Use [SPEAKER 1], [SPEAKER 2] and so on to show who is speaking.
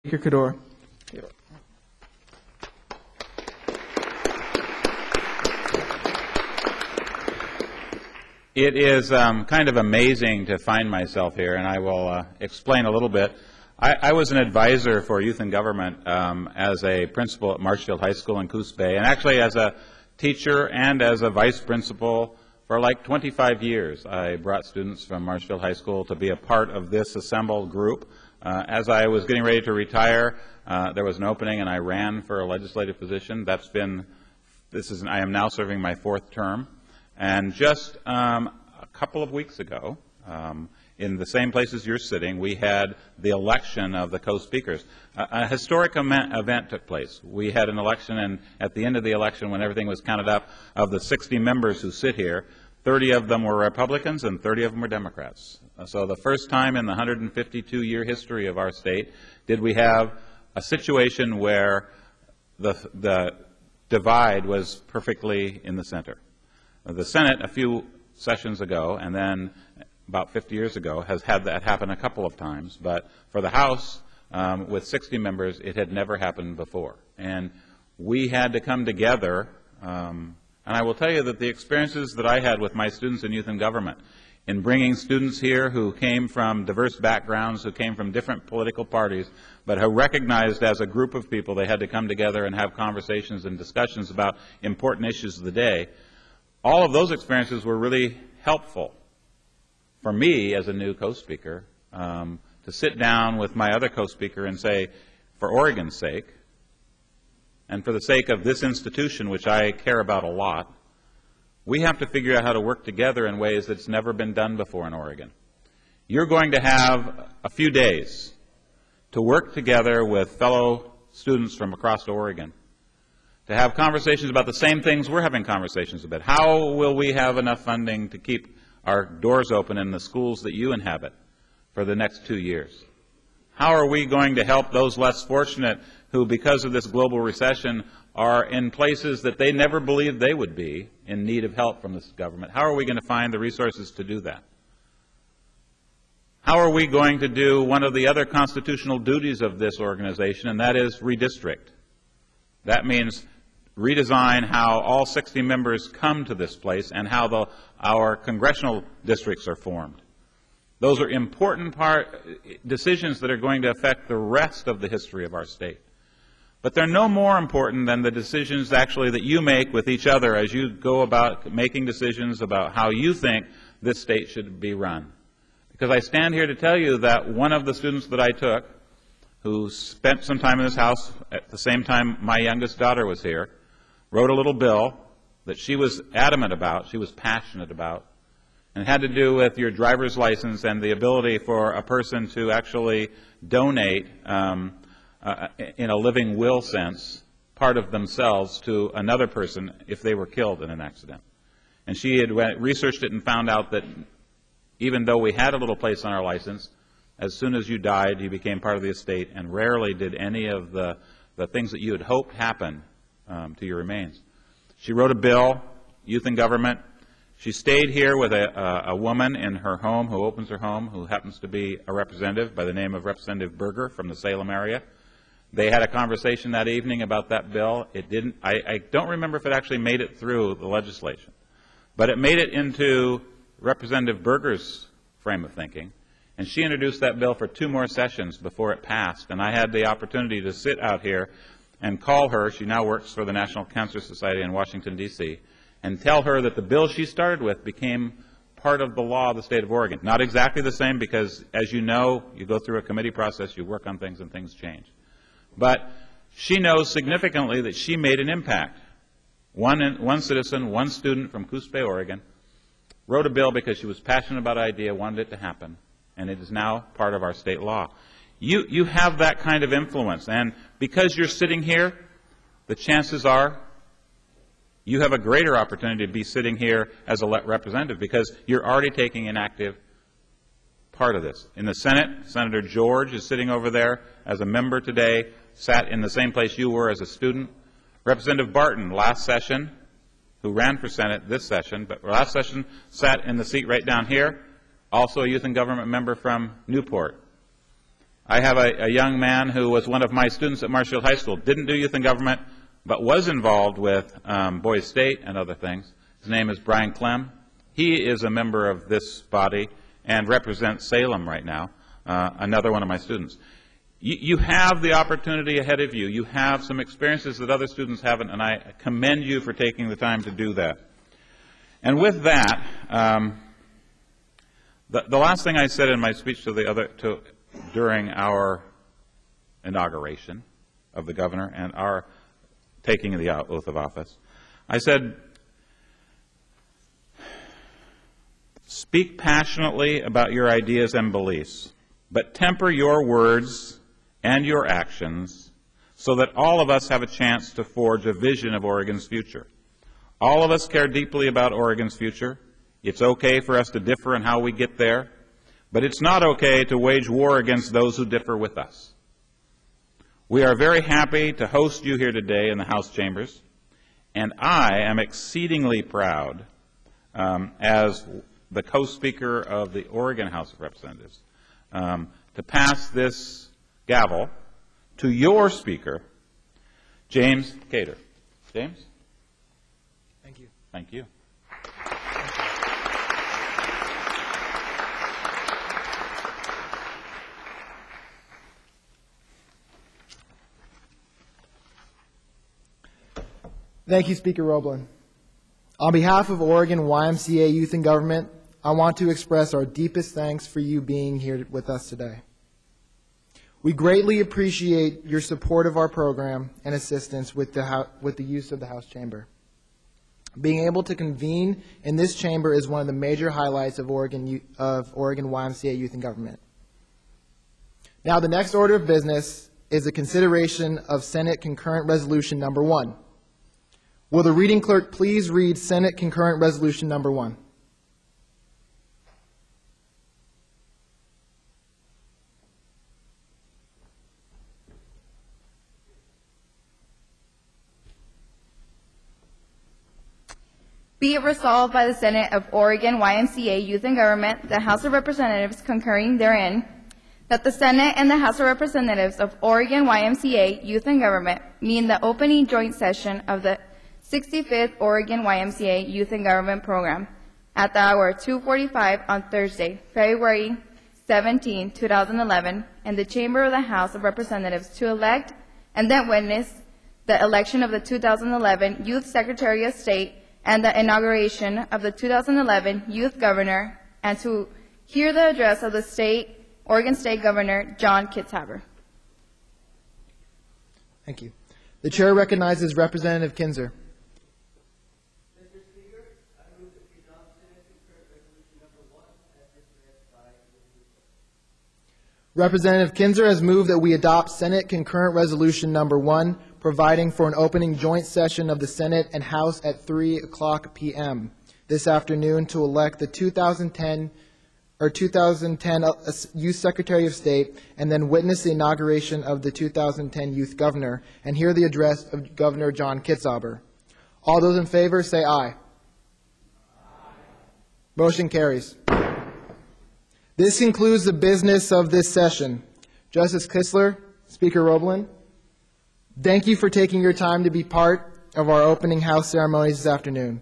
[SPEAKER 1] Cador.
[SPEAKER 2] It is kind of amazing to find myself here, and I will explain a little bit. I was an advisor for youth and government as a principal at Marshfield High School in Coos Bay, and actually as a teacher and as a vice principal for like 25 years. I brought students from Marshfield High School to be a part of this assembled group. As I was getting ready to retire, there was an opening and I ran for a legislative position. I am now serving my 4th term. And just a couple of weeks ago, in the same places you're sitting, we had the election of the co-speakers. A historic event took place. We had an election, and at the end of the election, when everything was counted up, of the 60 members who sit here, 30 of them were Republicans and 30 of them were Democrats. So the first time in the 152-year history of our state did we have a situation where the divide was perfectly in the center. The Senate, a few sessions ago, and then about 50 years ago, has had that happen a couple of times. But for the House, with 60 members, it had never happened before. And we had to come together, and I will tell you that the experiences that I had with my students in youth and government, in bringing students here who came from diverse backgrounds, who came from different political parties, but who recognized as a group of people they had to come together and have conversations and discussions about important issues of the day, all of those experiences were really helpful for me as a new co-speaker to sit down with my other co-speaker and say, for Oregon's sake, and for the sake of this institution, which I care about a lot, we have to figure out how to work together in ways that's never been done before in Oregon. You're going to have a few days to work together with fellow students from across Oregon to have conversations about the same things we're having conversations about. How will we have enough funding to keep our doors open in the schools that you inhabit for the next 2 years? How are we going to help those less fortunate who, because of this global recession, are in places that they never believed they would be in need of help from this government? How are we going to find the resources to do that? How are we going to do one of the other constitutional duties of this organization, and that is redistrict? That means redesign how all 60 members come to this place and how our congressional districts are formed. Those are important decisions that are going to affect the rest of the history of our state. But they're no more important than the decisions actually that you make with each other as you go about making decisions about how you think this state should be run. Because I stand here to tell you that one of the students that I took, who spent some time in this house at the same time my youngest daughter was here, wrote a little bill that she was adamant about, she was passionate about, and it had to do with your driver's license and the ability for a person to actually donate in a living will sense part of themselves to another person if they were killed in an accident. And she had researched it and found out that even though we had a little place on our license, as soon as you died, you became part of the estate, and rarely did any of the things that you had hoped happen to your remains. She wrote a bill, youth and government. She stayed here with a woman in her home who opens her home, who happens to be a representative by the name of Representative Berger from the Salem area. They had a conversation that evening about that bill. I don't remember if it actually made it through the legislation, but it made it into Representative Berger's frame of thinking. And she introduced that bill for 2 more sessions before it passed. And I had the opportunity to sit out here and call her. She now works for the National Cancer Society in Washington, D.C., and tell her that the bill she started with became part of the law of the state of Oregon. Not exactly the same because, as you know, you go through a committee process, you work on things, and things change. But she knows significantly that she made an impact. One citizen, one student from Coos Bay, Oregon, wrote a bill because she was passionate about an idea, wanted it to happen, and it is now part of our state law. You have that kind of influence, and because you're sitting here, the chances are you have a greater opportunity to be sitting here as a representative because you're already taking an active part of this. In the Senate, Senator George is sitting over there as a member today, sat in the same place you were as a student. Representative Barton, last session, who ran for Senate this session, but last session sat in the seat right down here, also a youth and government member from Newport. I have a young man who was one of my students at Marshfield High School, didn't do youth in government, but was involved with Boys State and other things. His name is Brian Clem. He is a member of this body and represents Salem right now, another one of my students. You have the opportunity ahead of you. You have some experiences that other students haven't, and I commend you for taking the time to do that. And with that, the last thing I said in my speech during our inauguration of the governor and our taking of the oath of office, I said, speak passionately about your ideas and beliefs, but temper your words and your actions so that all of us have a chance to forge a vision of Oregon's future. All of us care deeply about Oregon's future. It's okay for us to differ in how we get there, but it's not okay to wage war against those who differ with us. We are very happy to host you here today in the House chambers, and I am exceedingly proud as the co-speaker of the Oregon House of Representatives to pass this gavel to your speaker, James Cater. James?
[SPEAKER 1] Thank you.
[SPEAKER 2] Thank you.
[SPEAKER 1] Thank you, Speaker Roblan. On behalf of Oregon YMCA Youth in Government, I want to express our deepest thanks for you being here with us today. We greatly appreciate your support of our program and assistance with the use of the House chamber. Being able to convene in this chamber is one of the major highlights of Oregon YMCA Youth in Government. Now, the next order of business is a consideration of Senate Concurrent Resolution Number 1. Will the reading clerk please read Senate Concurrent Resolution Number 1?
[SPEAKER 3] Be it resolved by the Senate of Oregon YMCA Youth in Government, the House of Representatives concurring therein, that the Senate and the House of Representatives of Oregon YMCA Youth in Government meet in the opening joint session of the 65th Oregon YMCA Youth in Government Program at the hour 2:45 on Thursday, February 17, 2011, in the Chamber of the House of Representatives to elect and then witness the election of the 2011 Youth Secretary of State and the inauguration of the 2011 Youth Governor, and to hear the address of the Oregon State Governor John Kitzhaber.
[SPEAKER 1] Thank you. The Chair recognizes Representative Kinzer.
[SPEAKER 4] Mr. Speaker, I move that we adopt Senate Concurrent Resolution Number 1 as read by the
[SPEAKER 1] Representative Kinzer has moved that we adopt Senate Concurrent Resolution Number 1, providing for an opening joint session of the Senate and House at 3:00 p.m. this afternoon to elect the 2010 Youth Secretary of State and then witness the inauguration of the 2010 Youth Governor and hear the address of Governor John Kitzhaber. All those in favor say aye. Aye. Motion carries. This concludes the business of this session. Justice Kistler, Speaker Roblan, thank you for taking your time to be part of our opening House ceremonies this afternoon.